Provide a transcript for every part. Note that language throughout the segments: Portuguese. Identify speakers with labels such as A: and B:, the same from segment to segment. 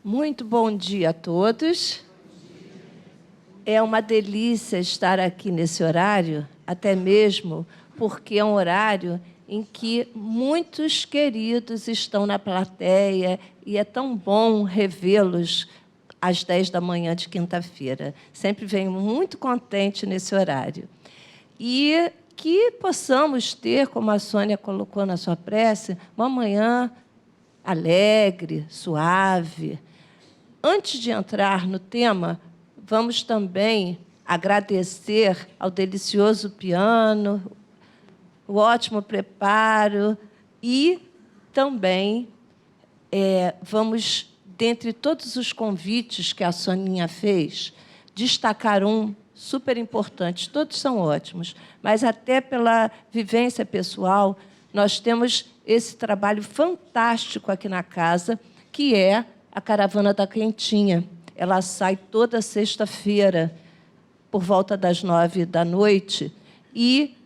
A: Muito bom dia a todos. É uma delícia estar aqui nesse horário, até mesmo porque é um horário em que muitos queridos estão na plateia e é tão bom revê-los às 10 da manhã de quinta-feira. Sempre venho muito contente nesse horário. E que possamos ter, como a Sônia colocou na sua prece, uma manhã alegre, suave. Antes de entrar no tema, vamos também agradecer ao delicioso piano, o ótimo preparo e também vamos, dentre todos os convites que a Soninha fez, destacar um super importante. Todos são ótimos, mas até pela vivência pessoal, nós temos esse trabalho fantástico aqui na casa, que é a Caravana da Quentinha. Ela sai toda sexta-feira, por volta das 9 da noite, e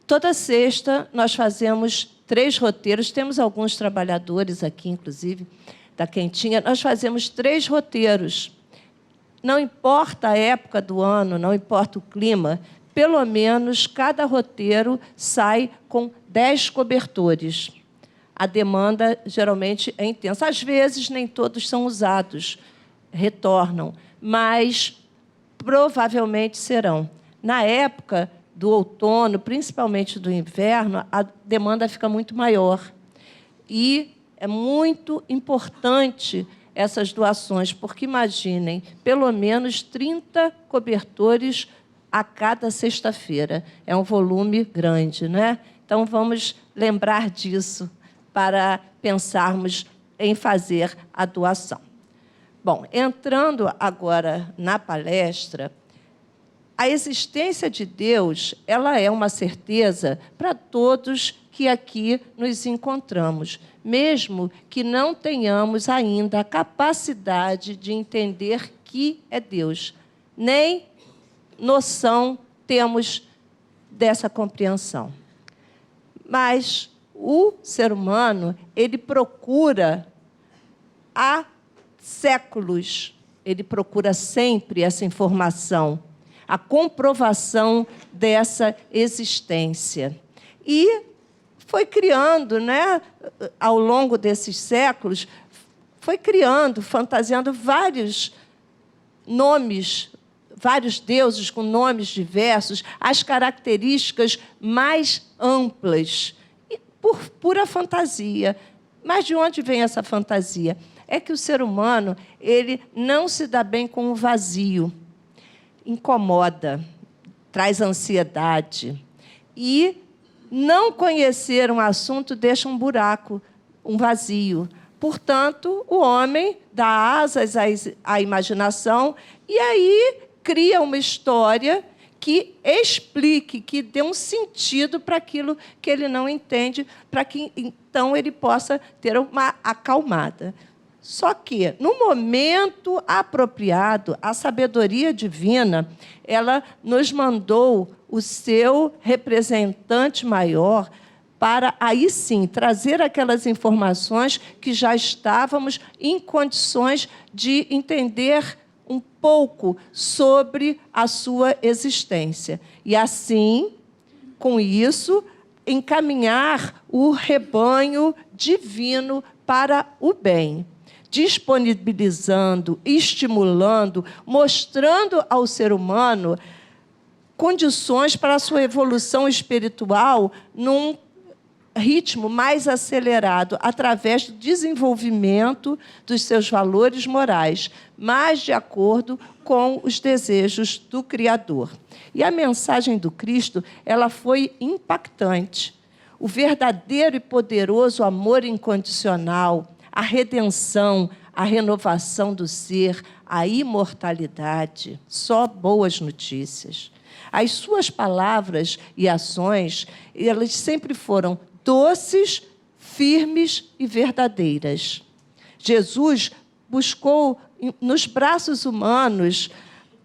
A: toda sexta nós fazemos 3 roteiros. Temos alguns trabalhadores aqui, inclusive, da Quentinha. Nós fazemos 3 roteiros. Não importa a época do ano, não importa o clima, pelo menos cada roteiro sai com 10 cobertores. A demanda, geralmente, é intensa. Às vezes, nem todos são usados, retornam, mas provavelmente serão. Na época do outono, principalmente do inverno, a demanda fica muito maior. E é muito importante essas doações, porque, imaginem, pelo menos 30 cobertores a cada sexta-feira. É um volume grande, né? Então, vamos lembrar disso para pensarmos em fazer a doação. Bom, entrando agora na palestra, a existência de Deus, ela é uma certeza para todos que aqui nos encontramos, mesmo que não tenhamos ainda a capacidade de entender que é Deus, nem noção temos dessa compreensão. Mas o ser humano, ele procura há séculos, ele procura sempre essa informação, a comprovação dessa existência. E foi criando, né, ao longo desses séculos, foi criando, fantasiando vários nomes, vários deuses com nomes diversos, as características mais amplas, e por pura fantasia. Mas de onde vem essa fantasia? É que o ser humano ele não se dá bem com o vazio, incomoda, traz ansiedade. E não conhecer um assunto deixa um buraco, um vazio. Portanto, o homem dá asas à imaginação e aí cria uma história que explique, que dê um sentido para aquilo que ele não entende, para que, então, ele possa ter uma acalmada. Só que, no momento apropriado, a sabedoria divina, ela nos mandou o seu representante maior para, aí sim, trazer aquelas informações que já estávamos em condições de entender um pouco sobre a sua existência. E, assim, com isso, encaminhar o rebanho divino para o bem, disponibilizando, estimulando, mostrando ao ser humano condições para a sua evolução espiritual num ritmo mais acelerado, através do desenvolvimento dos seus valores morais, mais de acordo com os desejos do Criador. E a mensagem do Cristo, ela foi impactante. O verdadeiro e poderoso amor incondicional, a redenção, a renovação do ser, a imortalidade. Só boas notícias. As suas palavras e ações, elas sempre foram doces, firmes e verdadeiras. Jesus buscou, nos braços humanos,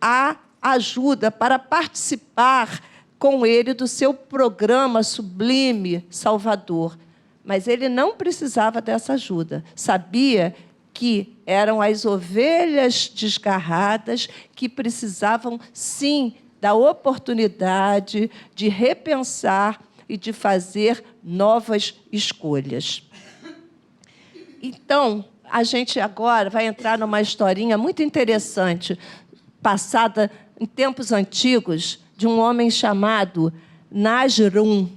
A: a ajuda para participar com ele do seu programa sublime, salvador. Mas ele não precisava dessa ajuda. Sabia que eram as ovelhas desgarradas que precisavam, sim, da oportunidade de repensar e de fazer novas escolhas. Então, a gente agora vai entrar numa historinha muito interessante, passada em tempos antigos, de um homem chamado Nasrum.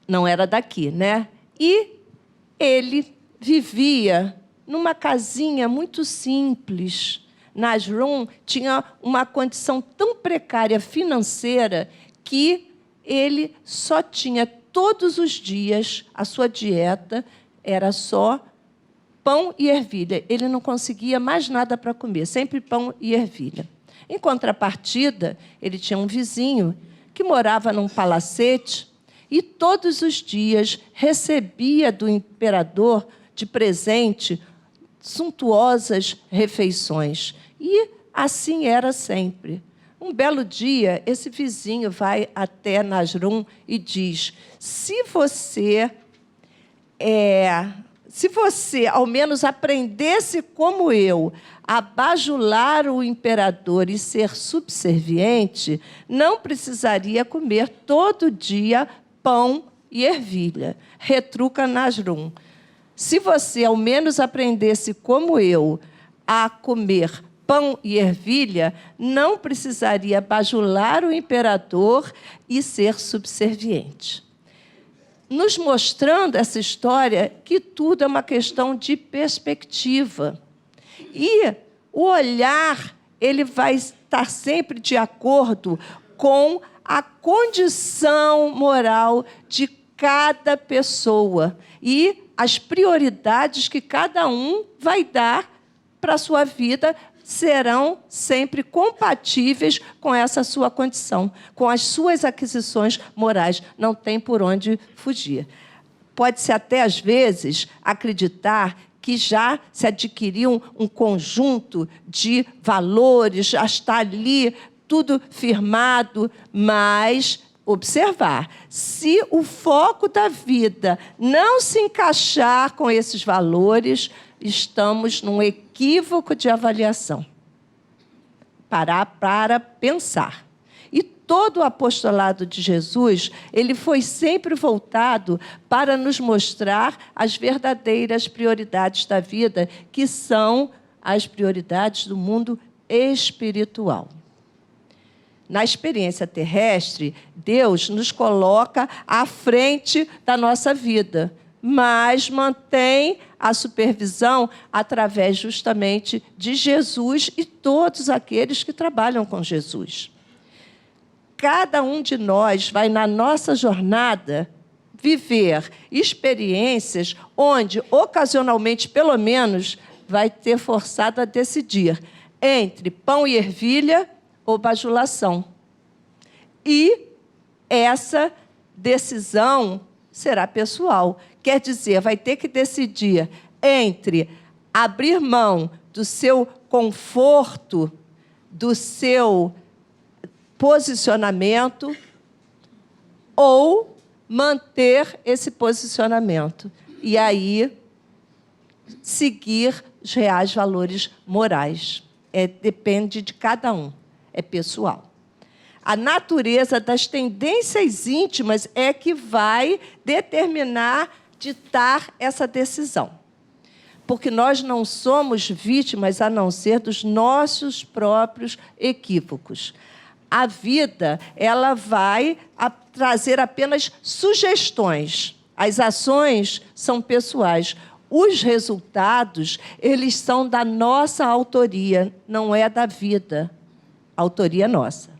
A: Não era daqui, né? E ele vivia numa casinha muito simples. Nasrum tinha uma condição tão precária financeira que ele só tinha todos os dias, a sua dieta era só pão e ervilha. Ele não conseguia mais nada para comer, sempre pão e ervilha. Em contrapartida, ele tinha um vizinho que morava num palacete e todos os dias recebia do imperador de presente suntuosas refeições. E assim era sempre. Um belo dia, esse vizinho vai até Nasrum e diz: se você ao menos aprendesse como eu a bajular o imperador e ser subserviente, não precisaria comer todo dia pão e ervilha. Retruca Nasrum. Se você ao menos aprendesse como eu a comer pão e ervilha, não precisaria bajular o imperador e ser subserviente. Nos mostrando essa história que tudo é uma questão de perspectiva. E o olhar ele vai estar sempre de acordo com a condição moral de cada pessoa e as prioridades que cada um vai dar para a sua vida serão sempre compatíveis com essa sua condição, com as suas aquisições morais. Não tem por onde fugir. Pode-se até, às vezes, acreditar que já se adquiriu um conjunto de valores, já está ali tudo firmado, mas observar, se o foco da vida não se encaixar com esses valores, estamos num equívoco de avaliação. Parar para pensar. E todo o apostolado de Jesus, ele foi sempre voltado para nos mostrar as verdadeiras prioridades da vida, que são as prioridades do mundo espiritual. Na experiência terrestre, Deus nos coloca à frente da nossa vida, mas mantém a supervisão através justamente de Jesus e todos aqueles que trabalham com Jesus. Cada um de nós vai, na nossa jornada, viver experiências onde, ocasionalmente, pelo menos, vai ter forçado a decidir entre pão e ervilha ou bajulação. E essa decisão será pessoal. Quer dizer, vai ter que decidir entre abrir mão do seu conforto, do seu posicionamento, ou manter esse posicionamento. E aí, seguir os reais valores morais. Depende de cada um. É pessoal. A natureza das tendências íntimas é que vai determinar, ditar essa decisão. Porque nós não somos vítimas a não ser dos nossos próprios equívocos. A vida, ela vai trazer apenas sugestões. As ações são pessoais. Os resultados, eles são da nossa autoria, não é da vida. A autoria é nossa.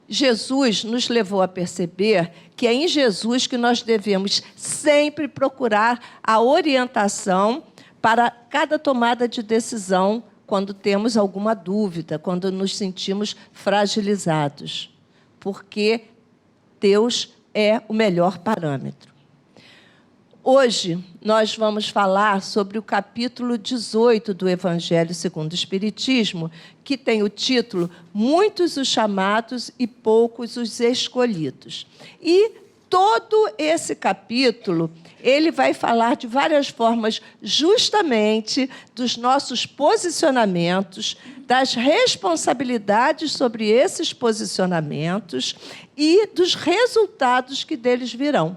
A: Jesus nos levou a perceber que é em Jesus que nós devemos sempre procurar a orientação para cada tomada de decisão quando temos alguma dúvida, quando nos sentimos fragilizados, porque Deus é o melhor parâmetro. Hoje, nós vamos falar sobre o capítulo 18 do Evangelho segundo o Espiritismo, que tem o título Muitos os chamados e poucos os escolhidos. E todo esse capítulo, ele vai falar de várias formas, justamente dos nossos posicionamentos, das responsabilidades sobre esses posicionamentos e dos resultados que deles virão.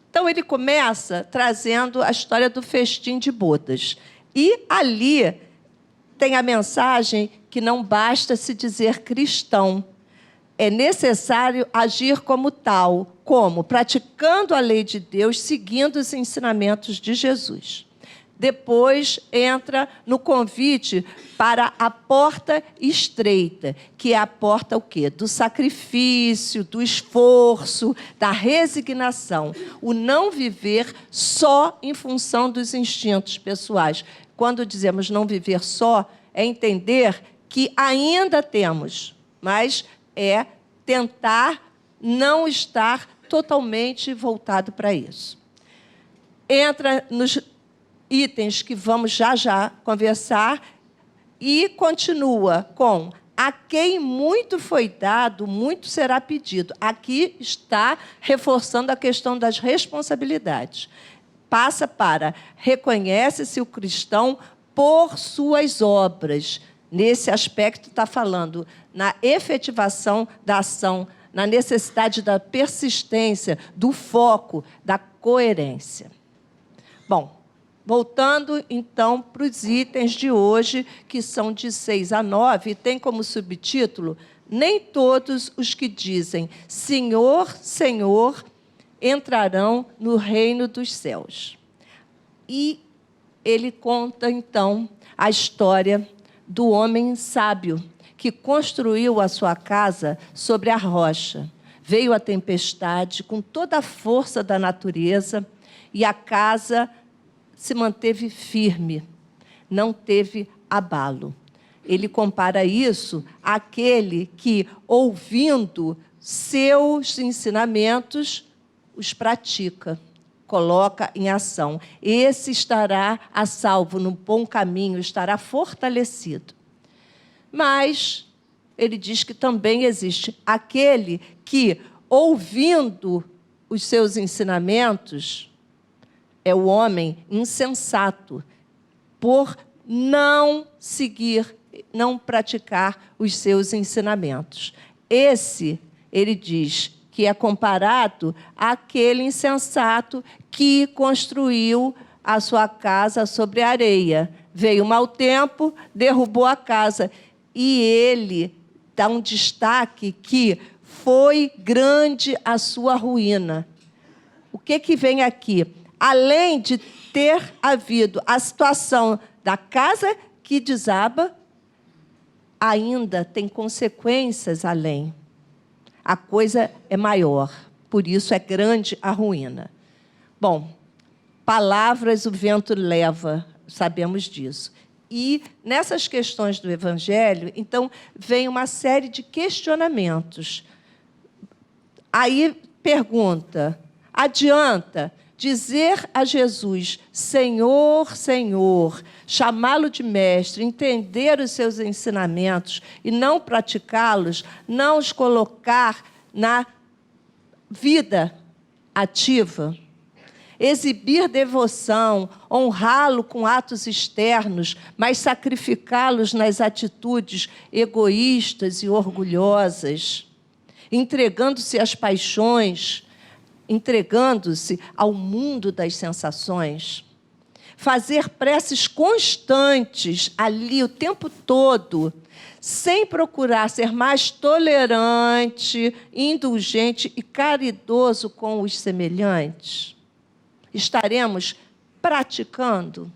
A: Então, ele começa trazendo a história do festim de bodas. E ali tem a mensagem que não basta se dizer cristão. É necessário agir como tal, como? Praticando a lei de Deus, seguindo os ensinamentos de Jesus. Depois entra no convite para a porta estreita, que é a porta o quê? Do sacrifício, do esforço, da resignação. O não viver só em função dos instintos pessoais. Quando dizemos não viver só, é entender que ainda temos, mas é tentar não estar totalmente voltado para isso. Entra nos itens que vamos já conversar e continua com: a quem muito foi dado, muito será pedido. Aqui está reforçando a questão das responsabilidades. Passa para: reconhece-se o cristão por suas obras. Nesse aspecto, está falando na efetivação da ação, na necessidade da persistência, do foco, da coerência. Bom, voltando, então, para os itens de hoje, que são de 6 a 9, tem como subtítulo: nem todos os que dizem Senhor, Senhor, entrarão no reino dos céus. E ele conta, então, a história do homem sábio que construiu a sua casa sobre a rocha. Veio a tempestade com toda a força da natureza e a casa se manteve firme, não teve abalo. Ele compara isso àquele que, ouvindo seus ensinamentos, os pratica, coloca em ação. Esse estará a salvo, no bom caminho, estará fortalecido. Mas ele diz que também existe aquele que, ouvindo os seus ensinamentos, é o homem insensato, por não seguir, não praticar os seus ensinamentos. Esse, ele diz, que é comparado àquele insensato que construiu a sua casa sobre a areia. Veio mau tempo, derrubou a casa. E ele dá um destaque que foi grande a sua ruína. O que vem aqui? Além de ter havido a situação da casa que desaba, ainda tem consequências além. A coisa é maior, por isso é grande a ruína. Bom, palavras o vento leva, sabemos disso. E nessas questões do Evangelho, então, vem uma série de questionamentos. Aí pergunta: adianta dizer a Jesus, Senhor, Senhor, chamá-lo de mestre, entender os seus ensinamentos e não praticá-los, não os colocar na vida ativa? Exibir devoção, honrá-lo com atos externos, mas sacrificá-los nas atitudes egoístas e orgulhosas, entregando-se às paixões, entregando-se ao mundo das sensações. Fazer preces constantes ali o tempo todo, sem procurar ser mais tolerante, indulgente e caridoso com os semelhantes. Estaremos praticando?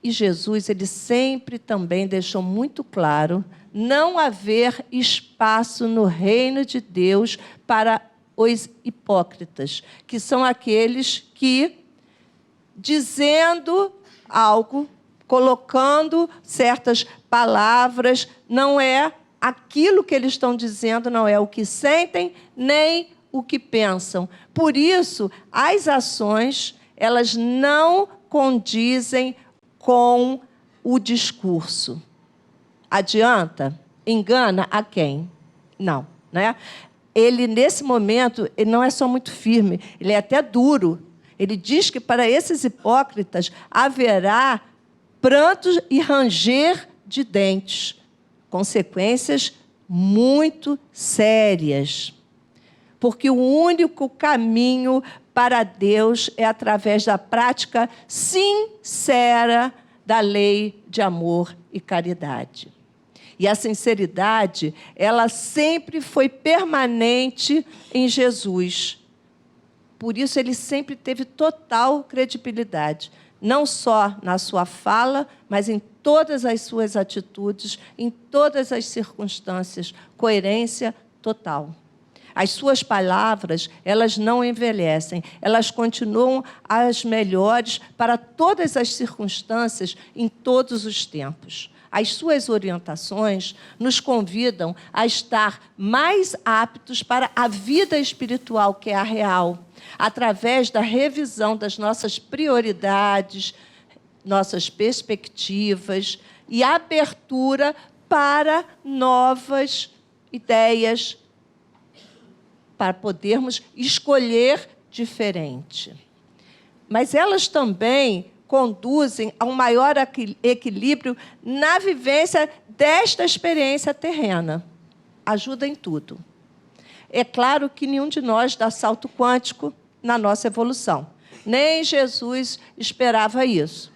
A: E Jesus, ele sempre também deixou muito claro não haver espaço no reino de Deus para os hipócritas, que são aqueles que, dizendo algo, colocando certas palavras, não é aquilo que eles estão dizendo, não é o que sentem, nem o que pensam. Por isso, as ações, elas não condizem com o discurso. Adianta? Engana a quem? Não. né? Ele, nesse momento, ele não é só muito firme, ele é até duro. Ele diz que para esses hipócritas haverá prantos e ranger de dentes, consequências muito sérias. Porque o único caminho para Deus é através da prática sincera da lei de amor e caridade. E a sinceridade, ela sempre foi permanente em Jesus. Por isso, ele sempre teve total credibilidade, não só na sua fala, mas em todas as suas atitudes, em todas as circunstâncias, coerência total. As suas palavras, elas não envelhecem, elas continuam as melhores para todas as circunstâncias, em todos os tempos. As suas orientações nos convidam a estar mais aptos para a vida espiritual, que é a real, através da revisão das nossas prioridades, nossas perspectivas e abertura para novas ideias, para podermos escolher diferente. Mas elas também conduzem a um maior equilíbrio na vivência desta experiência terrena. Ajuda em tudo. É claro que nenhum de nós dá salto quântico na nossa evolução. Nem Jesus esperava isso.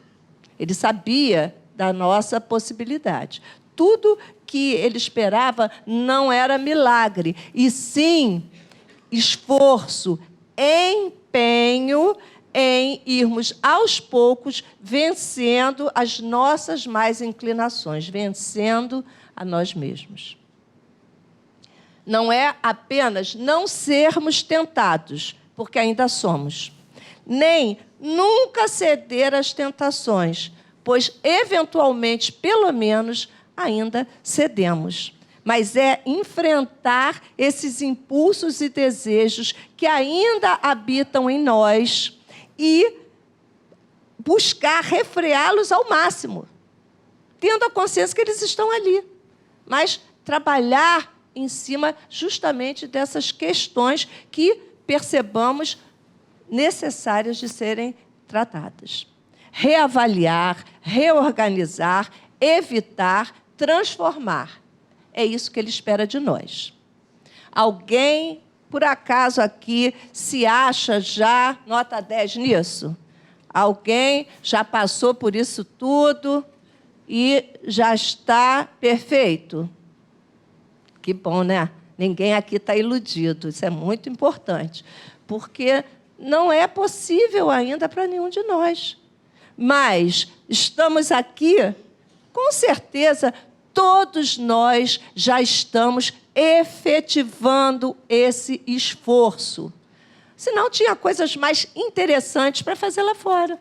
A: Ele sabia da nossa possibilidade. Tudo que ele esperava não era milagre, e sim esforço, empenho em irmos aos poucos vencendo as nossas más inclinações, vencendo a nós mesmos. Não é apenas não sermos tentados, porque ainda somos, nem nunca ceder às tentações, pois, eventualmente, pelo menos, ainda cedemos. Mas é enfrentar esses impulsos e desejos que ainda habitam em nós e buscar refreá-los ao máximo, tendo a consciência que eles estão ali. Mas trabalhar em cima justamente dessas questões que percebamos necessárias de serem tratadas. Reavaliar, reorganizar, evitar, transformar. É isso que ele espera de nós. Alguém, por acaso, aqui se acha já nota 10 nisso? Alguém já passou por isso tudo e já está perfeito? Que bom, né? Ninguém aqui está iludido. Isso é muito importante, porque não é possível ainda para nenhum de nós. Mas estamos aqui, com certeza, todos nós já estamos efetivando esse esforço. Senão, tinha coisas mais interessantes para fazer lá fora.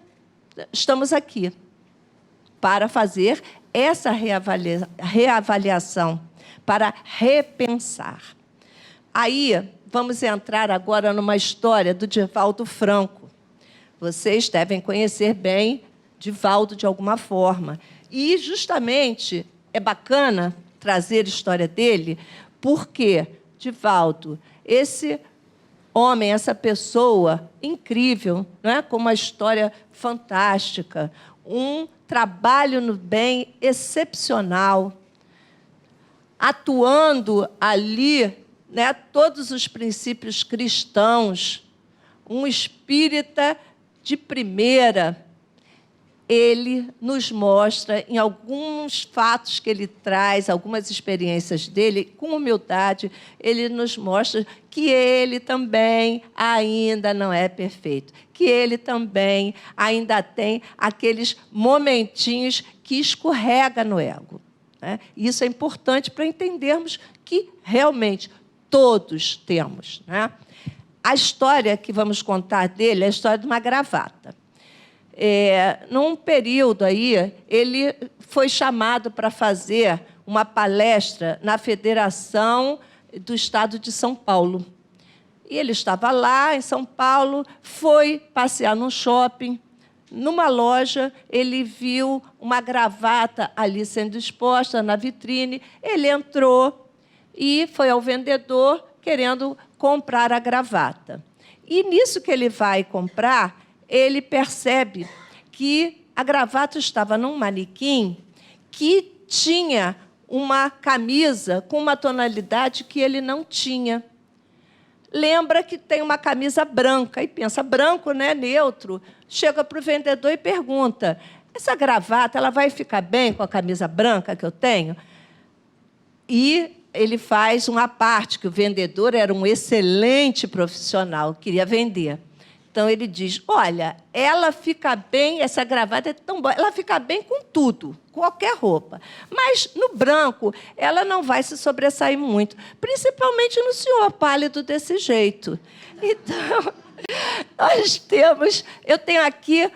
A: Estamos aqui para fazer essa reavaliação, para repensar. Aí, vamos entrar agora numa história do Divaldo Franco. Vocês devem conhecer bem Divaldo de alguma forma. E, justamente, é bacana trazer a história dele, porque Divaldo, esse homem, essa pessoa incrível, não é? Com uma história fantástica, um trabalho no bem excepcional, atuando ali, né, todos os princípios cristãos, um espírita de primeira. Ele nos mostra, em alguns fatos que ele traz, algumas experiências dele, com humildade, ele nos mostra que ele também ainda não é perfeito, que ele também ainda tem aqueles momentinhos que escorrega no ego, né? Isso é importante para entendermos que realmente todos temos, né? A história que vamos contar dele é a história de uma gravata. Num período aí, ele foi chamado para fazer uma palestra na Federação do Estado de São Paulo. E ele estava lá, em São Paulo, foi passear num shopping. Numa loja, ele viu uma gravata ali sendo exposta na vitrine. Ele entrou e foi ao vendedor querendo comprar a gravata. E nisso que ele vai comprar, ele percebe que a gravata estava num manequim que tinha uma camisa com uma tonalidade que ele não tinha. Lembra que tem uma camisa branca, e pensa, branco, né, neutro. Chega para o vendedor e pergunta, essa gravata ela vai ficar bem com a camisa branca que eu tenho? E ele faz uma parte, que o vendedor era um excelente profissional, queria vender. Então, ele diz, olha, ela fica bem, essa gravata é tão boa, ela fica bem com tudo, qualquer roupa. Mas, no branco, ela não vai se sobressair muito, principalmente no senhor pálido desse jeito. Então, eu tenho aqui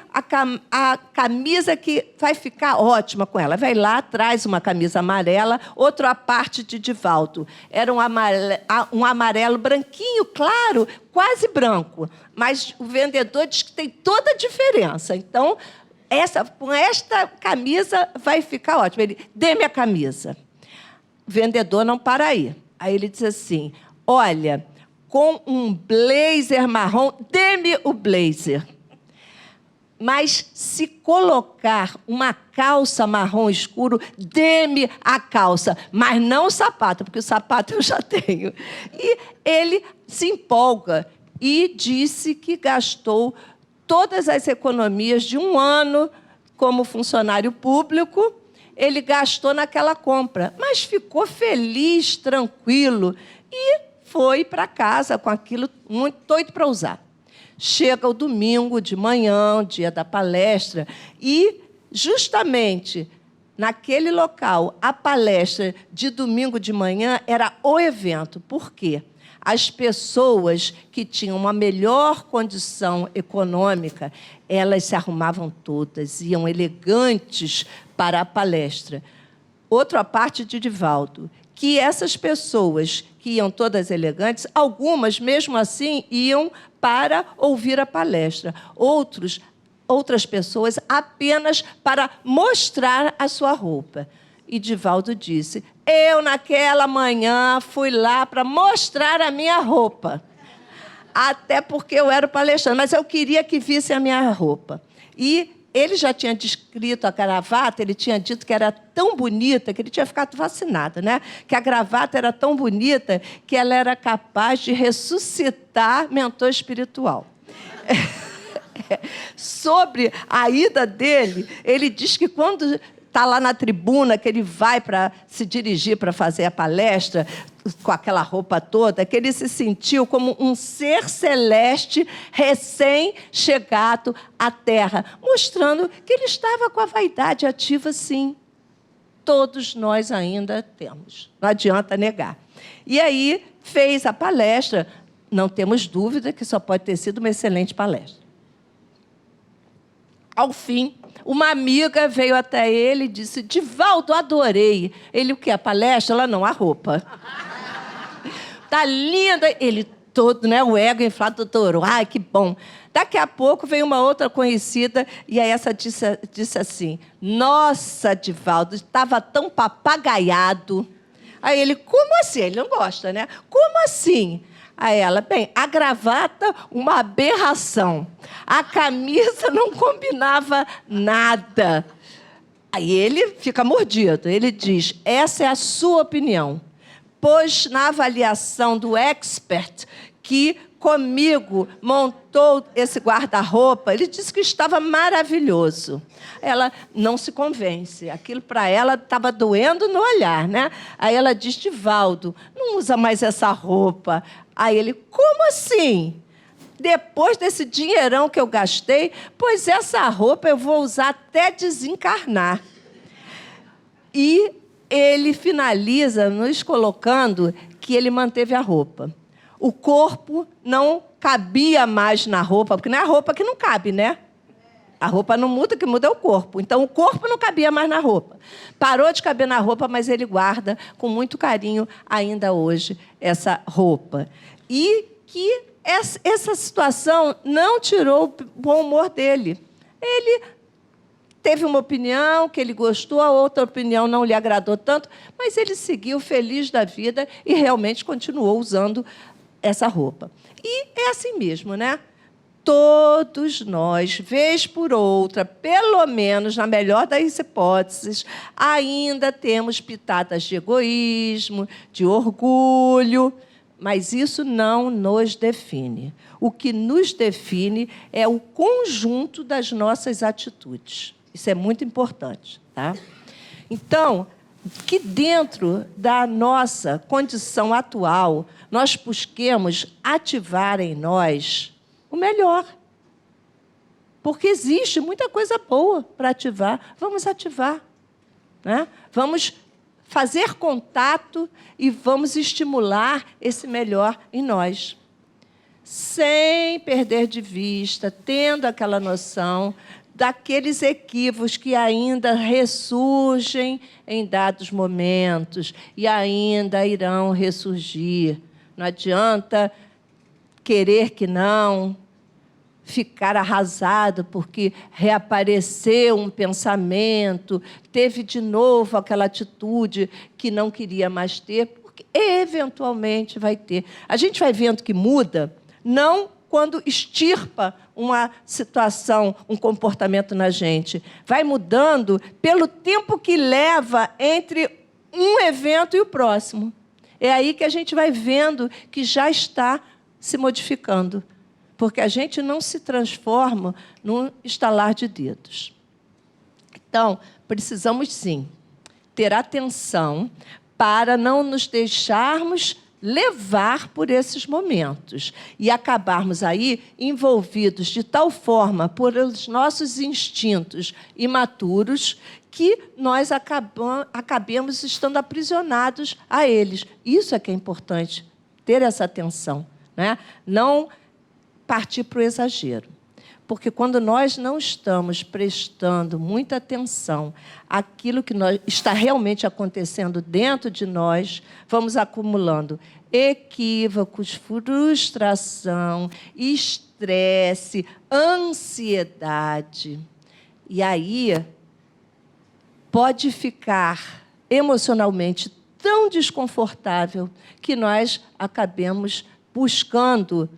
A: a camisa que vai ficar ótima com ela. Vai lá, traz uma camisa amarela, outra parte de Divaldo. Era um amarelo branquinho, claro, quase branco. Mas o vendedor diz que tem toda a diferença. Então, com esta camisa vai ficar ótimo. Ele, dê-me a camisa. O vendedor não para aí. Aí ele diz assim, olha, com um blazer marrom, dê-me o blazer. Mas se colocar uma calça marrom escuro, dê-me a calça, mas não o sapato, porque o sapato eu já tenho. E ele se empolga e disse que gastou todas as economias de um ano como funcionário público, ele gastou naquela compra, mas ficou feliz, tranquilo, e foi para casa com aquilo muito doido para usar. Chega o domingo de manhã, o dia da palestra, e, justamente, naquele local, a palestra de domingo de manhã era o evento. Por quê? As pessoas que tinham uma melhor condição econômica, elas se arrumavam todas, iam elegantes para a palestra. Outra parte de Divaldo, que essas pessoas que iam todas elegantes, algumas, mesmo assim, iam para ouvir a palestra. Outras pessoas apenas para mostrar a sua roupa. E Divaldo disse, eu, naquela manhã, fui lá para mostrar a minha roupa. Até porque eu era o palestrante, mas eu queria que visse a minha roupa. E ele já tinha descrito a gravata, ele tinha dito que era tão bonita, que ele tinha ficado fascinado, né? Que a gravata era tão bonita que ela era capaz de ressuscitar mentor espiritual. Sobre a ida dele, ele diz que quando está lá na tribuna, que ele vai para se dirigir para fazer a palestra, com aquela roupa toda, que ele se sentiu como um ser celeste recém-chegado à Terra, mostrando que ele estava com a vaidade ativa, sim. Todos nós ainda temos, não adianta negar. E aí fez a palestra, não temos dúvida que só pode ter sido uma excelente palestra. Ao fim, uma amiga veio até ele e disse, Divaldo, adorei. Ele, o quê? A palestra? Ela, não, a roupa. Tá linda. Ele todo, né? O ego inflado, doutor. Ai, que bom. Daqui a pouco veio uma outra conhecida e aí essa disse assim, nossa, Divaldo, estava tão papagaiado. Aí ele, como assim? Ele não gosta, né? Como assim? Aí ela, bem, a gravata, uma aberração. A camisa não combinava nada. Aí ele fica mordido. Ele diz, essa é a sua opinião. Pois na avaliação do expert que comigo montou esse guarda-roupa, ele disse que estava maravilhoso. Ela não se convence. Aquilo para ela estava doendo no olhar, né? Aí ela diz, Divaldo, não usa mais essa roupa. Aí ele, como assim? Depois desse dinheirão que eu gastei, pois essa roupa eu vou usar até desencarnar. E ele finaliza nos colocando que ele manteve a roupa. O corpo não cabia mais na roupa, porque não é a roupa que não cabe, né? A roupa não muda, o que muda é o corpo. Então, o corpo não cabia mais na roupa. Parou de caber na roupa, mas ele guarda com muito carinho ainda hoje essa roupa. E que essa situação não tirou o bom humor dele. Ele teve uma opinião que ele gostou, a outra opinião não lhe agradou tanto, mas ele seguiu feliz da vida e realmente continuou usando essa roupa. E é assim mesmo, né? Todos nós, vez por outra, pelo menos na melhor das hipóteses, ainda temos pitadas de egoísmo, de orgulho, mas isso não nos define. O que nos define é o conjunto das nossas atitudes. Isso é muito importante, tá? Então, que dentro da nossa condição atual, nós busquemos ativar em nós o melhor. Porque existe muita coisa boa para ativar. Vamos ativar, né? Vamos fazer contato e vamos estimular esse melhor em nós. Sem perder de vista, tendo aquela noção daqueles equívocos que ainda ressurgem em dados momentos e ainda irão ressurgir. Não adianta querer que não, ficar arrasado porque reapareceu um pensamento, teve de novo aquela atitude que não queria mais ter, porque eventualmente vai ter. A gente vai vendo que muda, não quando extirpa uma situação, um comportamento na gente. Vai mudando pelo tempo que leva entre um evento e o próximo. É aí que a gente vai vendo que já está se modificando. Porque a gente não se transforma num estalar de dedos. Então, precisamos, sim, ter atenção para não nos deixarmos levar por esses momentos e acabarmos aí envolvidos de tal forma por os nossos instintos imaturos que nós acabemos estando aprisionados a eles. Isso é que é importante, ter essa atenção, né? Não partir para o exagero. Porque quando nós não estamos prestando muita atenção àquilo que está realmente acontecendo dentro de nós, vamos acumulando equívocos, frustração, estresse, ansiedade. E aí pode ficar emocionalmente tão desconfortável que nós acabemos buscando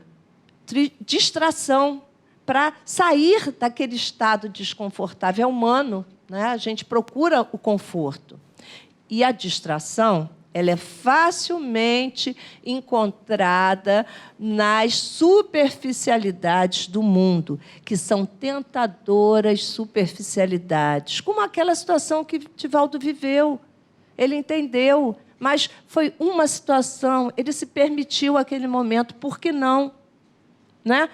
A: distração para sair daquele estado desconfortável. É humano, né? A gente procura o conforto. E a distração, ela é facilmente encontrada nas superficialidades do mundo, que são tentadoras superficialidades, como aquela situação que Divaldo viveu. Ele entendeu, mas foi uma situação, ele se permitiu aquele momento, por que não? Né?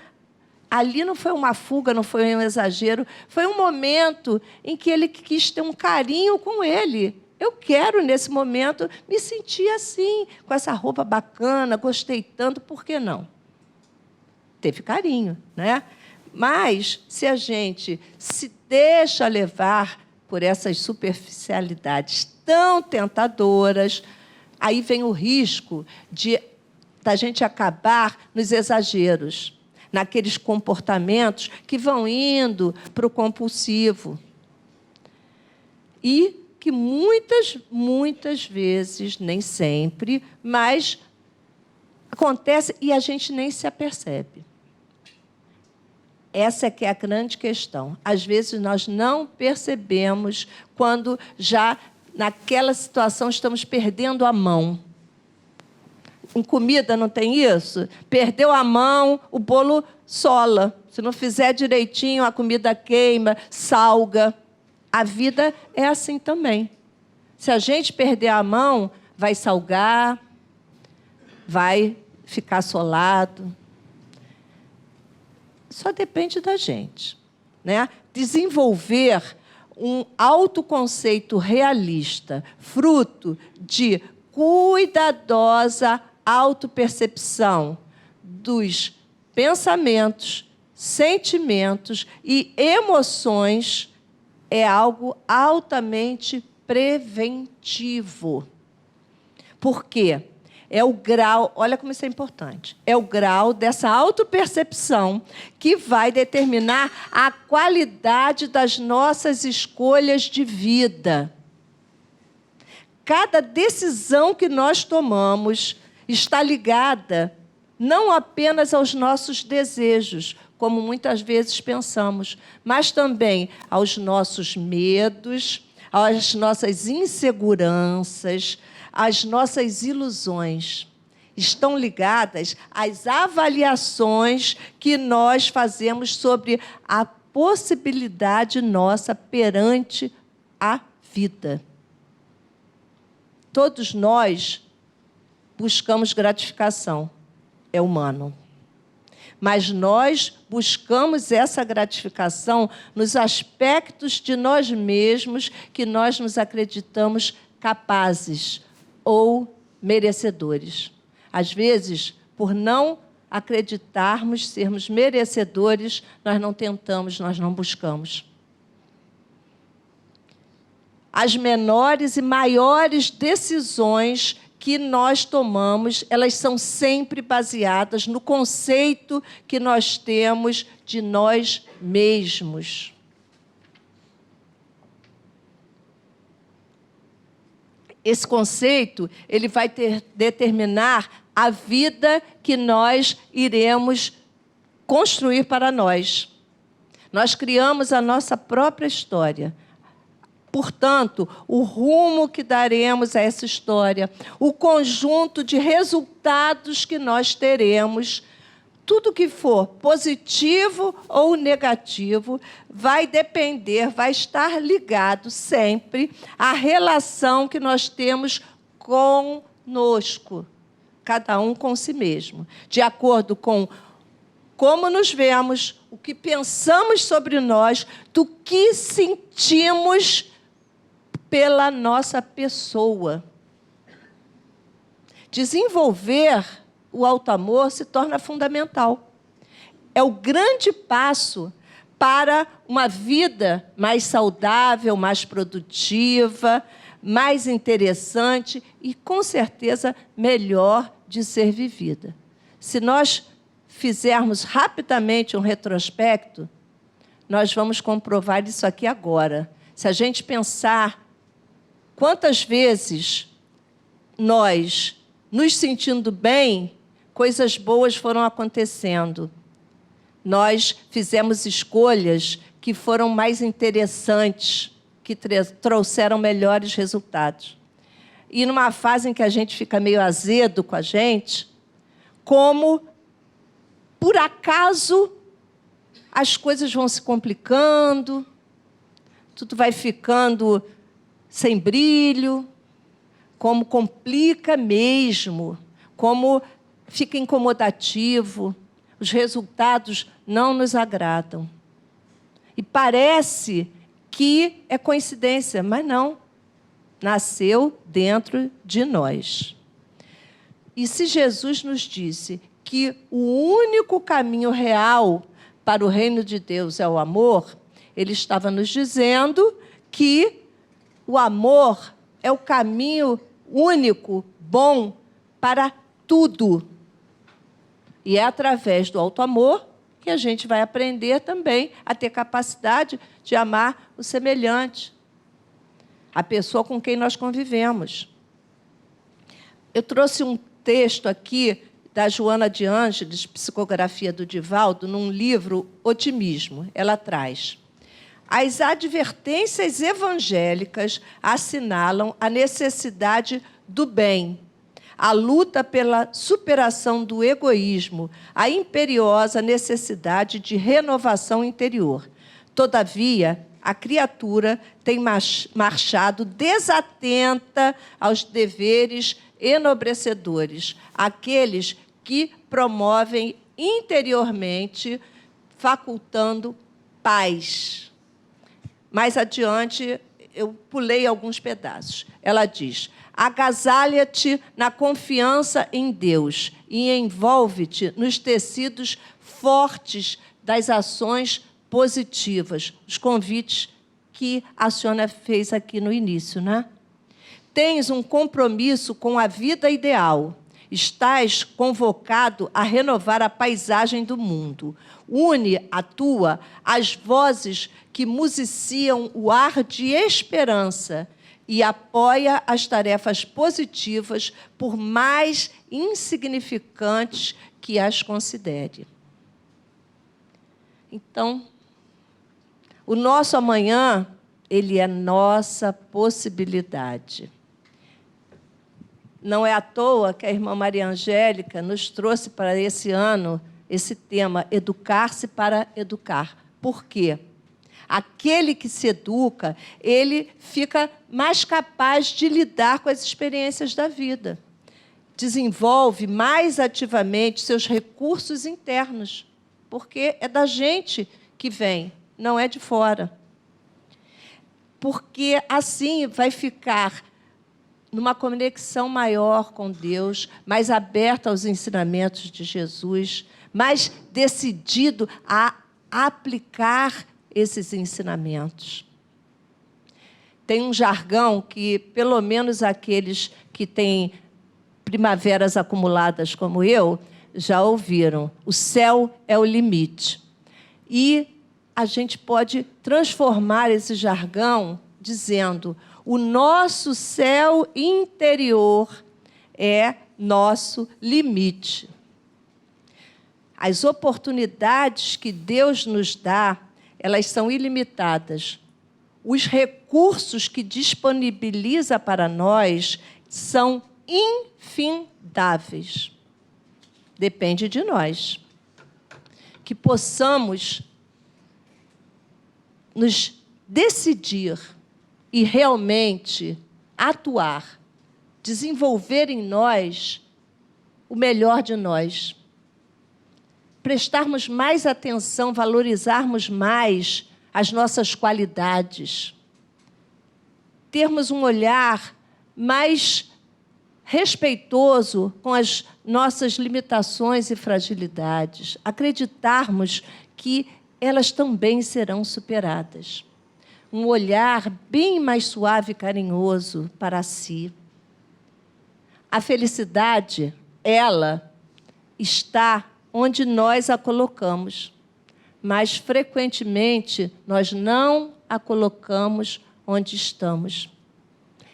A: Ali não foi uma fuga, não foi um exagero, foi um momento em que ele quis ter um carinho com ele. Eu quero, nesse momento, me sentir assim, com essa roupa bacana, gostei tanto, por que não? Teve carinho, né? Mas, se a gente se deixa levar por essas superficialidades tão tentadoras, aí vem o risco da gente acabar nos exageros, naqueles comportamentos que vão indo para o compulsivo. E que muitas vezes, nem sempre, mas acontece e a gente nem se apercebe. Essa é que é a grande questão. Às vezes, nós não percebemos quando já, naquela situação, estamos perdendo a mão. Em comida não tem isso? Perdeu a mão, o bolo sola. Se não fizer direitinho, a comida queima, salga. A vida é assim também. Se a gente perder a mão, vai salgar, vai ficar solado. Só depende da gente, né? Desenvolver um autoconceito realista, fruto de cuidadosa autopercepção dos pensamentos, sentimentos e emoções, é algo altamente preventivo. Por quê? É o grau, olha como isso é importante, é o grau dessa autopercepção que vai determinar a qualidade das nossas escolhas de vida. Cada decisão que nós tomamos está ligada não apenas aos nossos desejos, como muitas vezes pensamos, mas também aos nossos medos, às nossas inseguranças, às nossas ilusões. Estão ligadas às avaliações que nós fazemos sobre a possibilidade nossa perante a vida. Todos nós buscamos gratificação, é humano. Mas nós buscamos essa gratificação nos aspectos de nós mesmos que nós nos acreditamos capazes ou merecedores. Às vezes, por não acreditarmos sermos merecedores, nós não tentamos, nós não buscamos. As menores e maiores decisões que nós tomamos, elas são sempre baseadas no conceito que nós temos de nós mesmos. Esse conceito, ele vai determinar a vida que nós iremos construir para nós. Nós criamos a nossa própria história. Portanto, o rumo que daremos a essa história, o conjunto de resultados que nós teremos, tudo que for positivo ou negativo, vai depender, vai estar ligado sempre à relação que nós temos conosco, cada um com si mesmo, de acordo com como nos vemos, o que pensamos sobre nós, do que sentimos pela nossa pessoa. Desenvolver o auto-amor se torna fundamental. É o grande passo para uma vida mais saudável, mais produtiva, mais interessante e, com certeza, melhor de ser vivida. Se nós fizermos rapidamente um retrospecto, nós vamos comprovar isso aqui agora. Se a gente pensar quantas vezes nós, nos sentindo bem, coisas boas foram acontecendo. Nós fizemos escolhas que foram mais interessantes, que trouxeram melhores resultados. E numa fase em que a gente fica meio azedo com a gente, como, por acaso, as coisas vão se complicando, tudo vai ficando sem brilho, como complica mesmo, como fica incomodativo, os resultados não nos agradam. E parece que é coincidência, mas não. Nasceu dentro de nós. E se Jesus nos disse que o único caminho real para o reino de Deus é o amor, ele estava nos dizendo que o amor é o caminho único, bom, para tudo. E é através do auto-amor que a gente vai aprender também a ter capacidade de amar o semelhante, a pessoa com quem nós convivemos. Eu trouxe um texto aqui da Joana de Ângeles, Psicografia do Divaldo, num livro Otimismo. Ela traz: as advertências evangélicas assinalam a necessidade do bem, a luta pela superação do egoísmo, a imperiosa necessidade de renovação interior. Todavia, a criatura tem marchado desatenta aos deveres enobrecedores, aqueles que promovem interiormente, facultando paz. Mais adiante, eu pulei alguns pedaços. Ela diz: agasalha-te na confiança em Deus e envolve-te nos tecidos fortes das ações positivas, os convites que a Sônia fez aqui no início, né? Tens um compromisso com a vida ideal estás convocado a renovar a paisagem do mundo. Une a tua as vozes que musiciam o ar de esperança e apoia as tarefas positivas, por mais insignificantes que as considere. Então, o nosso amanhã, ele é nossa possibilidade. Não é à toa que a irmã Maria Angélica nos trouxe para esse ano esse tema, educar-se para educar. Por quê? Aquele que se educa, ele fica mais capaz de lidar com as experiências da vida. Desenvolve mais ativamente seus recursos internos, porque é da gente que vem, não é de fora. Porque assim vai ficar numa conexão maior com Deus, mais aberto aos ensinamentos de Jesus, mais decidido a aplicar esses ensinamentos. Tem um jargão que, pelo menos aqueles que têm primaveras acumuladas como eu, já ouviram. O céu é o limite. E a gente pode transformar esse jargão dizendo: o nosso céu interior é nosso limite. As oportunidades que Deus nos dá, elas são ilimitadas. Os recursos que disponibiliza para nós são infindáveis. Depende de nós. Que possamos nos decidir e realmente atuar, desenvolver em nós o melhor de nós. Prestarmos mais atenção, valorizarmos mais as nossas qualidades. Termos um olhar mais respeitoso com as nossas limitações e fragilidades. Acreditarmos que elas também serão superadas. Um olhar bem mais suave e carinhoso para si. A felicidade, ela está onde nós a colocamos, mas, frequentemente, nós não a colocamos onde estamos.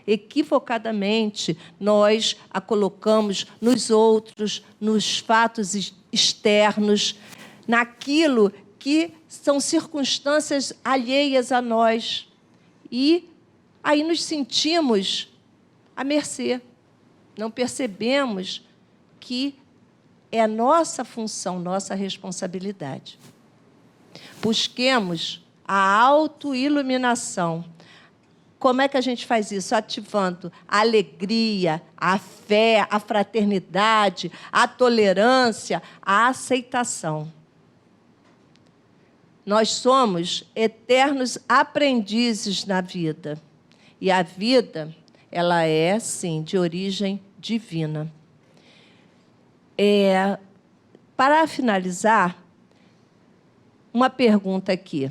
A: Equivocadamente, nós a colocamos nos outros, nos fatos externos, naquilo que são circunstâncias alheias a nós. E aí nos sentimos à mercê. Não percebemos que é nossa função, nossa responsabilidade. Busquemos a autoiluminação. Como é que a gente faz isso? Ativando a alegria, a fé, a fraternidade, a tolerância, a aceitação. Nós somos eternos aprendizes na vida. E a vida, ela é, sim, de origem divina. Para finalizar, uma pergunta aqui.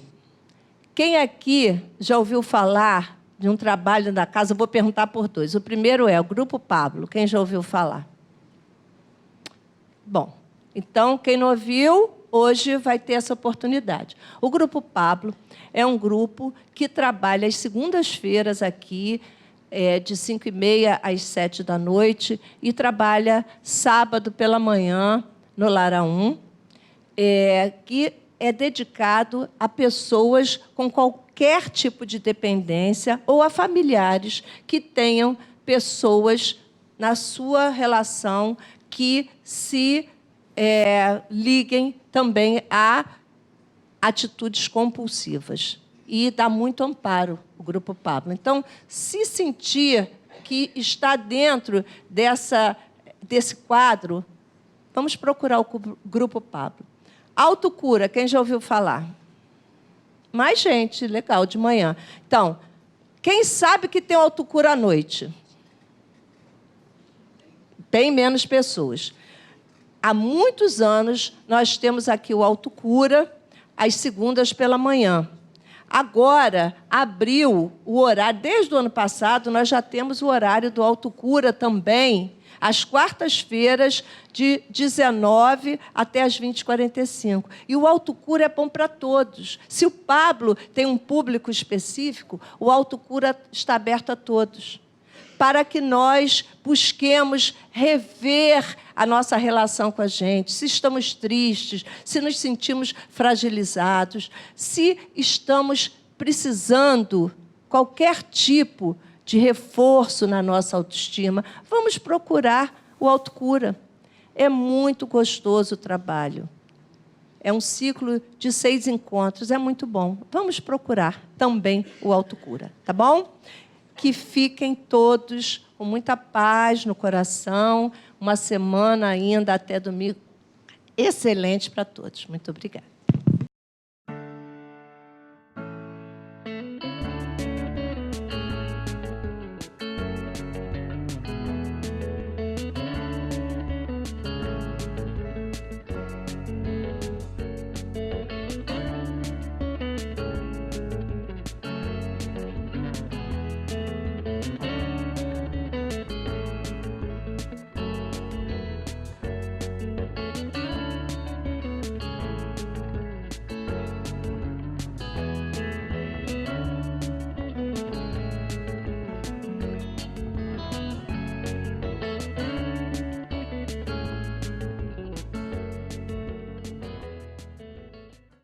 A: Quem aqui já ouviu falar de um trabalho da casa? Eu vou perguntar por dois. O primeiro é o Grupo Pablo. Quem já ouviu falar? Bom, então, quem não ouviu, hoje vai ter essa oportunidade. O Grupo Pablo é um grupo que trabalha às segundas-feiras aqui, de 5h30 às 7h, e trabalha sábado pela manhã no Lara 1, que é dedicado a pessoas com qualquer tipo de dependência ou a familiares que tenham pessoas na sua relação que se liguem também a atitudes compulsivas. E dá muito amparo o Grupo Pablo. Então, se sentir que está dentro desse quadro, vamos procurar o Grupo Pablo. Autocura, quem já ouviu falar? Mais gente, legal, de manhã. Então, quem sabe que tem autocura à noite? Tem menos pessoas. Há muitos anos, nós temos aqui o autocura, às segundas pela manhã. Agora, abriu o horário, desde o ano passado, nós já temos o horário do autocura também, às quartas-feiras, de 19 até as 20h45. E o Autocura é bom para todos. Se o Pablo tem um público específico, o Autocura está aberto a todos, para que nós busquemos rever a nossa relação com a gente, se estamos tristes, se nos sentimos fragilizados, se estamos precisando qualquer tipo de reforço na nossa autoestima, vamos procurar o Autocura. É muito gostoso o trabalho. É um ciclo de 6 encontros, é muito bom. Vamos procurar também o Autocura, tá bom? Que fiquem todos com muita paz no coração, uma semana ainda até domingo excelente para todos. Muito obrigada.